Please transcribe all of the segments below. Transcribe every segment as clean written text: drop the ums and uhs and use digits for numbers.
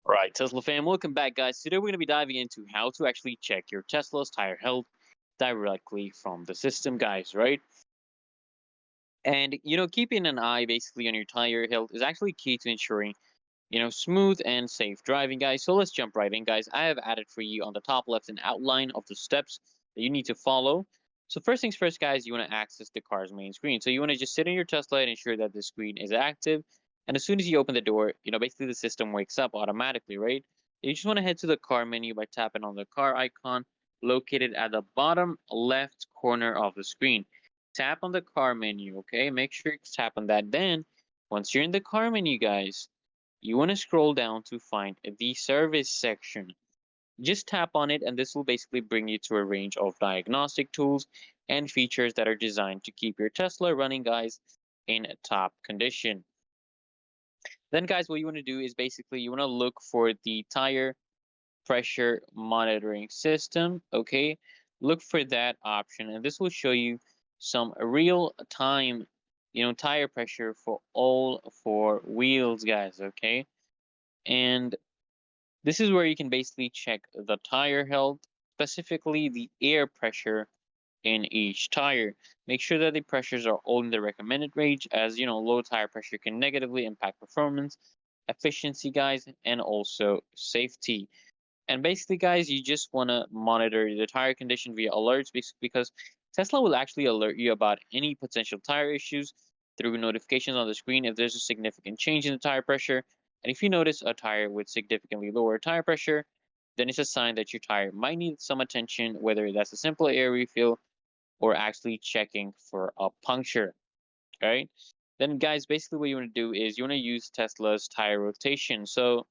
Right, Tesla fam, welcome back, guys. Today we're going to be diving into how to actually check your Tesla's tire health directly from the system, guys, right? And, keeping an eye basically on your tire health is actually key to ensuring, smooth and safe driving, guys. So let's jump right in, guys. I have added for you on the top left an outline of the steps that you need to follow. So first things first, guys, you want to access the car's main screen. So you want to just sit in your Tesla and ensure that the screen is active. And as soon as you open the door, basically the system wakes up automatically, right? You just want to head to the car menu by tapping on the car icon located at the bottom left corner of the screen. Tap on the car menu, okay? Make sure you tap on that. Then, once you're in the car menu, guys, you want to scroll down to find the service section. Just tap on it, and this will basically bring you to a range of diagnostic tools and features that are designed to keep your Tesla running, guys, in top condition. Then, guys, what you want to do is basically you want to look for the tire pressure monitoring system. Okay, look for that option, and this will show you some real time, tire pressure for all four wheels, guys. Okay, and this is where you can basically check the tire health, specifically the air pressure in each tire. Make sure that the pressures are all in the recommended range, as low tire pressure can negatively impact performance, efficiency, guys, and also safety. And basically, guys, you just want to monitor the tire condition via alerts because Tesla will actually alert you about any potential tire issues through notifications on the screen if there's a significant change in the tire pressure. And if you notice a tire with significantly lower tire pressure, then it's a sign that your tire might need some attention, whether that's a simple air refill or actually checking for a puncture. Right? Then, guys, basically what you want to do is you want to use Tesla's tire rotation. So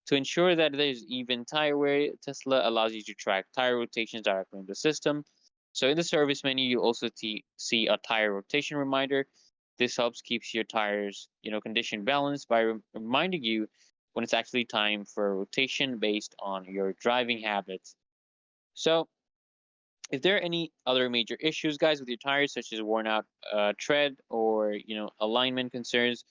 to ensure that there's even tire wear, Tesla allows you to track tire rotations directly in the system. So in the service menu, you also see a tire rotation reminder. This helps keeps your tires, condition balanced by reminding you when it's actually time for a rotation based on your driving habits. So if there are any other major issues, guys, with your tires, such as worn out tread or alignment concerns,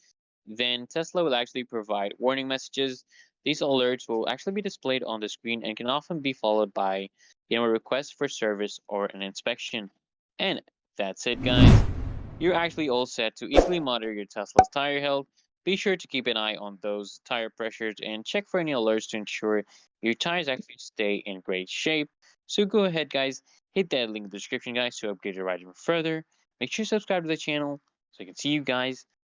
then Tesla will actually provide warning messages. These alerts will actually be displayed on the screen and can often be followed by a request for service or an inspection. And that's it, guys. You're actually all set to easily monitor your Tesla's tire health. Be sure to keep an eye on those tire pressures and check for any alerts to ensure your tires actually stay in great shape. So go ahead, guys, hit that link in the description, guys, to upgrade your ride even further. Make sure to subscribe to the channel so I can see you guys